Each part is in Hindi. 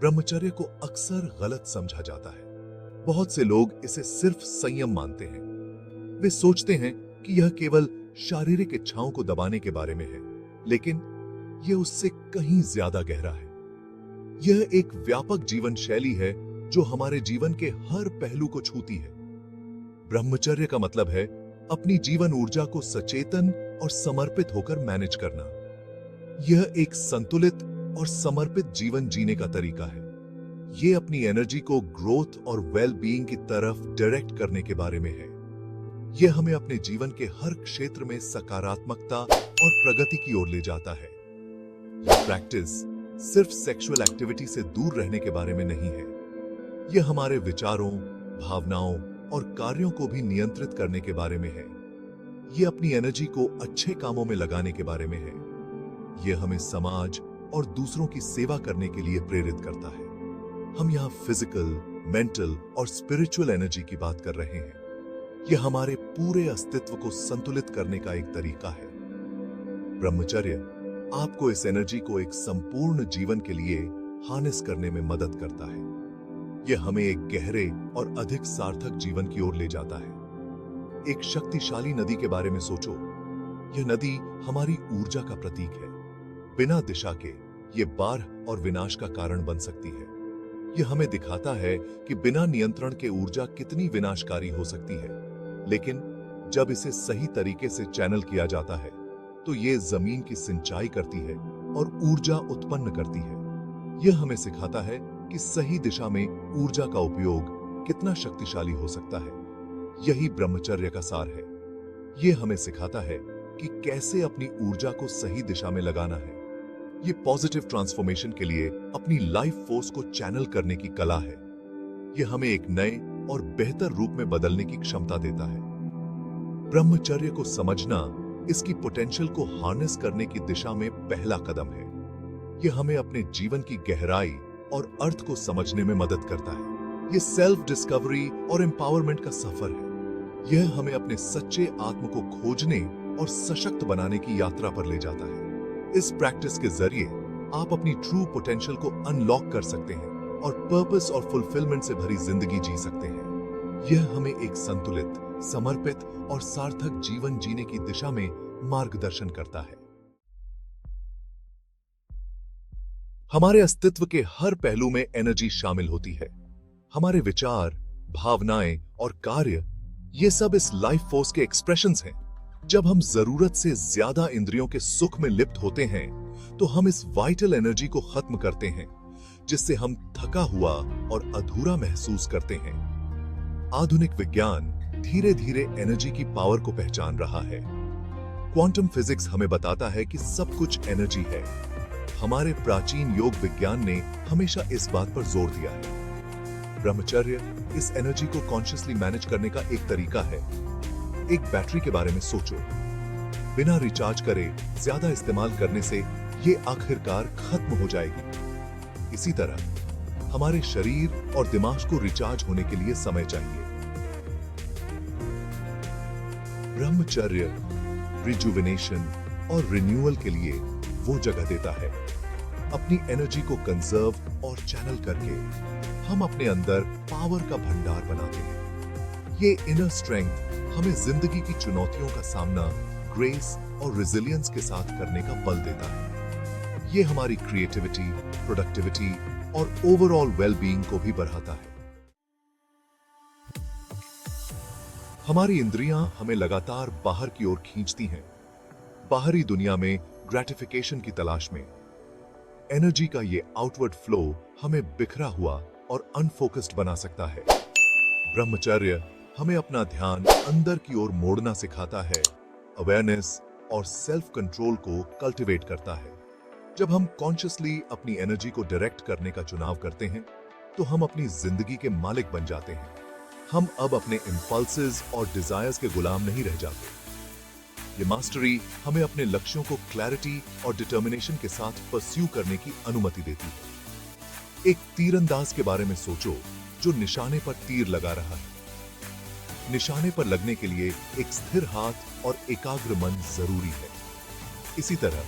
ब्रह्मचर्य को अक्सर गलत समझा जाता है। बहुत से लोग इसे सिर्फ संयम मानते हैं। वे सोचते हैं कि यह केवल शारीरिक इच्छाओं को दबाने के बारे में है, लेकिन यह उससे कहीं ज्यादा गहरा है। यह एक व्यापक जीवन शैली है जो हमारे जीवन के हर पहलू को छूती है। ब्रह्मचर्य का मतलब है अपनी जीवन ऊर्जा को सचेतन और समर्पित होकर मैनेज करना। यह एक संतुलित और समर्पित जीवन जीने का तरीका है। यह अपनी एनर्जी को ग्रोथ और वेल बीइंग की तरफ डायरेक्ट करने के बारे में है। यह हमें अपने जीवन के हर क्षेत्र में सकारात्मकता और प्रगति की ओर ले जाता है। यह प्रैक्टिस सिर्फ सेक्सुअल एक्टिविटी से दूर रहने के बारे में नहीं है। यह हमारे विचारों, भावनाओं और कार्यों को भी नियंत्रित करने के बारे में है। यह अपनी एनर्जी को अच्छे कामों में लगाने के बारे में है। यह हमें समाज और दूसरों की सेवा करने के लिए प्रेरित करता है। हम यहाँ फिजिकल, मेंटल और स्पिरिचुअल एनर्जी की बात कर रहे हैं। यह हमारे पूरे अस्तित्व को संतुलित करने का एक तरीका है। ब्रह्मचर्य आपको इस एनर्जी को एक संपूर्ण जीवन के लिए हार्नेस करने में मदद करता है। यह हमें एक गहरे और अधिक सार्थक जीवन की ओर ले जाता है। एक शक्तिशाली नदी के बारे में सोचो। यह नदी हमारी ऊर्जा का प्रतीक है। बिना दिशा के यह बाढ़ और विनाश का कारण बन सकती है। यह हमें दिखाता है कि बिना नियंत्रण के ऊर्जा कितनी विनाशकारी हो सकती है, लेकिन जब इसे सही तरीके से चैनल किया जाता है तो यह जमीन की सिंचाई करती है और ऊर्जा उत्पन्न करती है। यह हमें सिखाता है कि सही दिशा में ऊर्जा का उपयोग कितना शक्तिशाली हो सकता है। यही ब्रह्मचर्य का सार है। यह हमें सिखाता है कि कैसे अपनी ऊर्जा को सही दिशा में लगाना है। ये पॉजिटिव ट्रांसफॉर्मेशन के लिए अपनी लाइफ फोर्स को चैनल करने की कला है। यह हमें एक नए और बेहतर रूप में बदलने की क्षमता देता है। ब्रह्मचर्य को समझना इसकी पोटेंशियल को हार्नेस करने की दिशा में पहला कदम है। यह हमें अपने जीवन की गहराई और अर्थ को समझने में मदद करता है। यह सेल्फ डिस्कवरी और एम्पावरमेंट का सफर है। यह हमें अपने सच्चे आत्म को खोजने और सशक्त बनाने की यात्रा पर ले जाता है। इस प्रैक्टिस के जरिए आप अपनी ट्रू पोटेंशियल को अनलॉक कर सकते हैं और पर्पस और फुलफिलमेंट से भरी जिंदगी जी सकते हैं। यह हमें एक संतुलित, समर्पित और सार्थक जीवन जीने की दिशा में मार्गदर्शन करता है। हमारे अस्तित्व के हर पहलू में एनर्जी शामिल होती है। हमारे विचार, भावनाएं और कार्य, ये सब इस लाइफ फोर्स के एक्सप्रेशंस हैं। जब हम जरूरत से ज्यादा इंद्रियों के सुख में लिप्त होते हैं तो हम इस वाइटल एनर्जी को खत्म करते हैं, जिससे हम थका हुआ और अधूरा महसूस करते हैं। आधुनिक विज्ञान धीरे धीरे एनर्जी की पावर को पहचान रहा है। क्वांटम फिजिक्स हमें बताता है कि सब कुछ एनर्जी है। हमारे प्राचीन योग विज्ञान ने हमेशा इस बात पर जोर दिया है। ब्रह्मचर्य इस एनर्जी को कॉन्शियसली मैनेज करने का एक तरीका है। एक बैटरी के बारे में सोचो। बिना रिचार्ज करे ज्यादा इस्तेमाल करने से ये आखिरकार खत्म हो जाएगी। इसी तरह हमारे शरीर और दिमाग को रिचार्ज होने के लिए समय चाहिए। ब्रह्मचर्य रिजुविनेशन और रिन्यूअल के लिए वो जगह देता है। अपनी एनर्जी को कंजर्व और चैनल करके हम अपने अंदर पावर का भंडार बनाते हैं। ये इनर स्ट्रेंथ हमें जिंदगी की चुनौतियों का सामना ग्रेस और रेजिलियंस के साथ करने का बल देता है। ये हमारी क्रिएटिविटी, प्रोडक्टिविटी और ओवरऑल वेलबीइंग को भी बढ़ाता है। हमारी इंद्रियां हमें लगातार बाहर की ओर खींचती हैं, बाहरी दुनिया में ग्रेटिफिकेशन की तलाश में। एनर्जी का ये आउटवर्ड फ्लो हमें बिखरा हुआ और अनफोकस्ड बना सकता है। ब्रह्मचर्य हमें अपना ध्यान अंदर की ओर मोड़ना सिखाता है, अवेयरनेस और सेल्फ कंट्रोल को कल्टीवेट करता है। जब हम कॉन्शियसली अपनी एनर्जी को डायरेक्ट करने का चुनाव करते हैं तो हम अपनी जिंदगी के मालिक बन जाते हैं। हम अब अपने इंपल्सेस और डिजायर्स के गुलाम नहीं रह जाते। ये मास्टरी हमें अपने लक्ष्यों को क्लैरिटी और डिटर्मिनेशन के साथ परस्यू करने की अनुमति देती है। एक तीरंदाज के बारे में सोचो जो निशाने पर तीर लगा रहा है। निशाने पर लगने के लिए एक स्थिर हाथ और एकाग्र मन जरूरी है। इसी तरह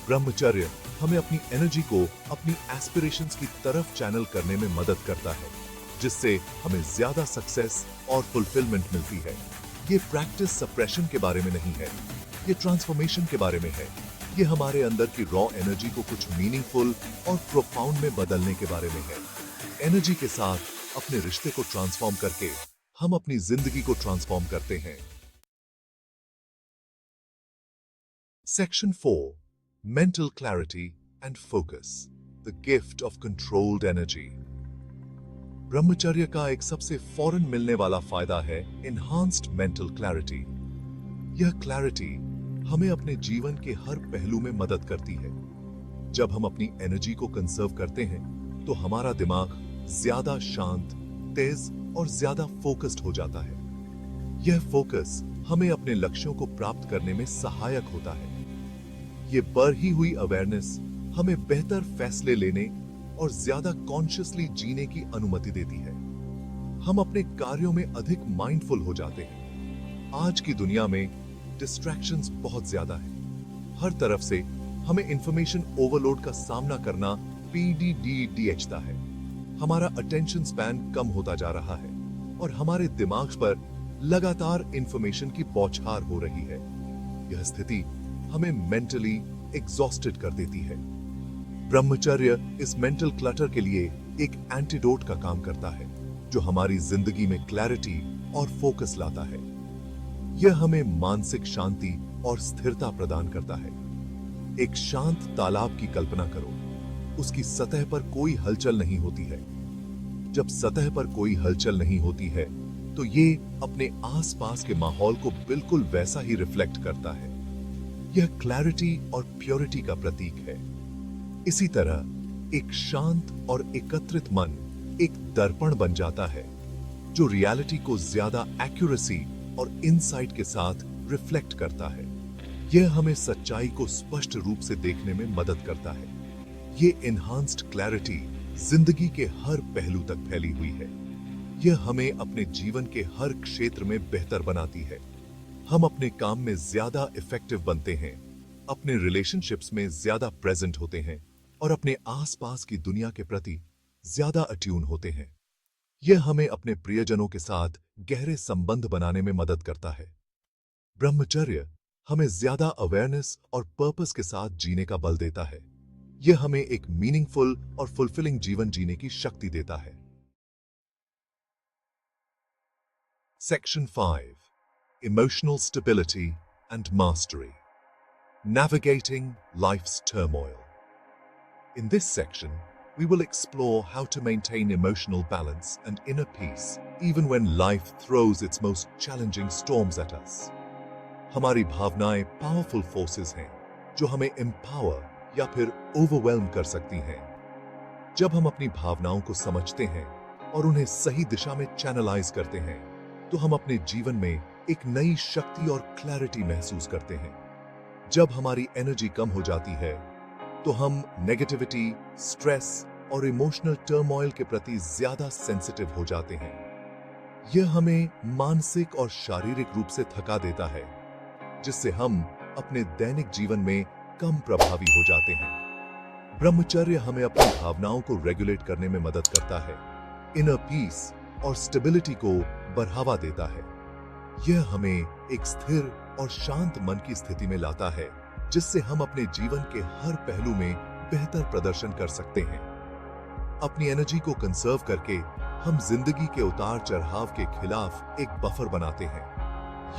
ब्रह्मचर्य हमें अपनी एनर्जी को अपनी एस्पिरेशंस की तरफ चैनल करने में मदद करता है, जिससे हमें ज्यादा सक्सेस और फुलफिलमेंट मिलती है। ये प्रैक्टिस सप्रेशन के बारे में नहीं है, ये ट्रांसफॉर्मेशन के बारे में है। ये हमारे अंदर की रॉ एनर्जी को कुछ मीनिंगफुल और प्रोफाउंड में बदलने के बारे में है। एनर्जी के साथ अपने रिश्ते को ट्रांसफॉर्म करके हम अपनी जिंदगी को ट्रांसफॉर्म करते हैं। Section 4, mental clarity and focus, the gift of controlled energy. ब्रह्मचर्य का एक सबसे फौरन मिलने वाला फायदा है एनहांस्ड मेंटल क्लैरिटी। यह क्लैरिटी हमें अपने जीवन के हर पहलू में मदद करती है। जब हम अपनी एनर्जी को कंजर्व करते हैं तो हमारा दिमाग ज्यादा शांत, तेज और ज्यादा फोकस्ड हो जाता है। यह फोकस हमें अपने लक्ष्यों को प्राप्त करने में सहायक होता है। यह बढ़ी हुई अवेयरनेस हमें बेहतर फैसले लेने और ज्यादा कॉन्शियसली जीने की अनुमति देती है। हम अपने कार्यों में अधिक माइंडफुल हो जाते हैं। आज की दुनिया में डिस्ट्रैक्शंस बहुत ज्यादा है। हर तरफ से हमें इंफॉर्मेशन ओवरलोड का सामना करना पीडीडीएचता है। हमारा अटेंशन स्पैन कम होता जा रहा है और हमारे दिमाग पर लगातार इंफॉर्मेशन की बौछार हो रही है। यह स्थिति हमें मेंटली एग्जॉस्टेड कर देती है। ब्रह्मचर्य इस मेंटल क्लटर के लिए एक एंटीडोट का काम करता है, जो हमारी जिंदगी में क्लैरिटी और फोकस लाता है। यह हमें मानसिक शांति और स्थिरता प्रदान करता है। एक शांत तालाब की कल्पना करो। उसकी सतह पर कोई हलचल नहीं होती है। जब सतह पर कोई हलचल नहीं होती है तो ये अपने आसपास के माहौल को बिल्कुल वैसा ही रिफ्लेक्ट करता है। यह क्लैरिटी और प्योरिटी का प्रतीक है। इसी तरह एक शांत और एकत्रित मन एक दर्पण बन जाता है, जो रियलिटी को ज्यादा एक्यूरेसी और इनसाइट के साथ रिफ्लेक्ट करता है। यह हमें सच्चाई को स्पष्ट रूप से देखने में मदद करता है। ये एनहांस्ड क्लैरिटी जिंदगी के हर पहलू तक फैली हुई है। यह हमें अपने जीवन के हर क्षेत्र में बेहतर बनाती है। हम अपने काम में ज्यादा इफेक्टिव बनते हैं, अपने रिलेशनशिप्स में ज्यादा प्रेजेंट होते हैं और अपने आसपास की दुनिया के प्रति ज्यादा अट्यून होते हैं। यह हमें अपने प्रियजनों के साथ गहरे संबंध बनाने में मदद करता है। ब्रह्मचर्य हमें ज्यादा अवेयरनेस और पर्पस के साथ जीने का बल देता है। यह हमें एक मीनिंगफुल और फुलफिलिंग जीवन जीने की शक्ति देता है। Section 5, emotional stability and mastery, navigating life's turmoil. In this section, we will explore how to maintain emotional balance and inner peace even when life throws its most challenging storms at us. हमारी भावनाएं पावरफुल फोर्सेस हैं जो हमें एम्पावर या फिर ओवरवेल्म कर सकती हैं। जब हम अपनी भावनाओं को समझते हैं और उन्हें सही दिशा में चैनलाइज करते हैं, तो हम अपने जीवन में एक नई शक्ति और क्लैरिटी महसूस करते हैं। जब हमारी एनर्जी कम हो जाती है तो हम नेगेटिविटी, स्ट्रेस और इमोशनल टर्मोइल के प्रति ज्यादा सेंसिटिव हो जाते हैं। यह हमें मानसिक और शारीरिक रूप से थका देता है, जिससे हम अपने दैनिक जीवन में कम प्रभावी हो जाते हैं। ब्रह्मचर्य हमें अपनी भावनाओं को रेगुलेट करने में मदद करता है, इनर पीस और स्टेबिलिटी को बढ़ावा देता है। यह हमें एक स्थिर और शांत मन की स्थिति में लाता है, जिससे हम अपने जीवन के हर पहलू में बेहतर प्रदर्शन कर सकते हैं। अपनी एनर्जी को कंजर्व करके हम जिंदगी के उतार चढ़ाव के खिलाफ एक बफर बनाते हैं।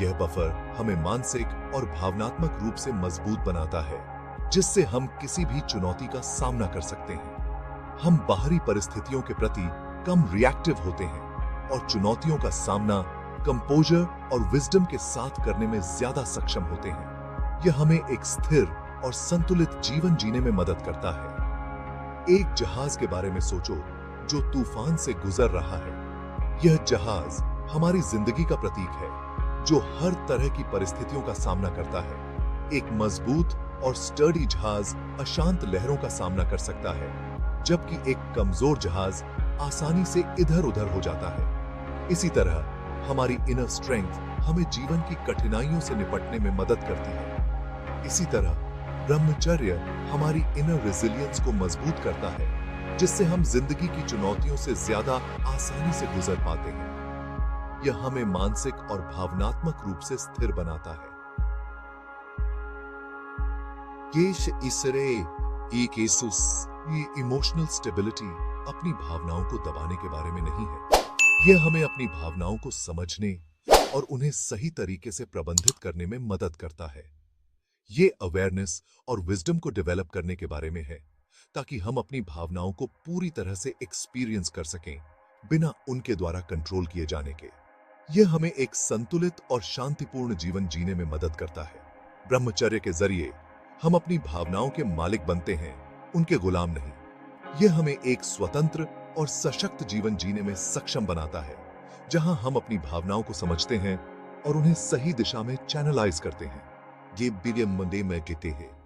यह बफर हमें मानसिक और भावनात्मक रूप से मजबूत बनाता है, जिससे हम किसी भी चुनौती का सामना कर सकते हैं। हम बाहरी परिस्थितियों के प्रति कम रिएक्टिव होते हैं और चुनौतियों का सामना कंपोजर और विजडम के साथ करने में ज्यादा सक्षम होते हैं। यह हमें एक स्थिर और संतुलित जीवन जीने में मदद करता है। एक जहाज के बारे में सोचो जो तूफान से गुजर रहा है। यह जहाज हमारी जिंदगी का प्रतीक है, जो हर तरह की परिस्थितियों का सामना करता है। एक मजबूत और स्टर्डी जहाज अशांत लहरों का सामना कर सकता है, जबकि एक कमजोर जहाज आसानी से इधर-उधर हो जाता है। इसी तरह हमारी इनर स्ट्रेंथ हमें जीवन की कठिनाइयों से निपटने में मदद करती है। इसी तरह ब्रह्मचर्य हमारी इनर रेजिलियंस को मजबूत करता है, जिससे हम जिंदगी की चुनौतियों से ज्यादा आसानी से गुजर पाते हैं। यह हमें मानसिक और भावनात्मक रूप से स्थिर बनाता है। केश इसरे एक एसुस, ये इमोशनल स्टेबिलिटी अपनी भावनाओं को दबाने के बारे में नहीं है। यह हमें अपनी भावनाओं को समझने और उन्हें सही तरीके से प्रबंधित करने में मदद करता है। ये अवेयरनेस और विजडम को डेवलप करने के बारे में है, ताकि हम अपनी भावनाओं को पूरी तरह से एक्सपीरियंस कर सकें, बिना उनके द्वारा कंट्रोल किए जाने के। यह हमें एक संतुलित और शांतिपूर्ण जीवन जीने में मदद करता है। ब्रह्मचर्य के जरिए हम अपनी भावनाओं के मालिक बनते हैं, उनके गुलाम नहीं। यह हमें एक स्वतंत्र और सशक्त जीवन जीने में सक्षम बनाता है, जहां हम अपनी भावनाओं को समझते हैं और उन्हें सही दिशा में चैनलाइज करते हैं। ये बिलियम मंडे में कहते हैं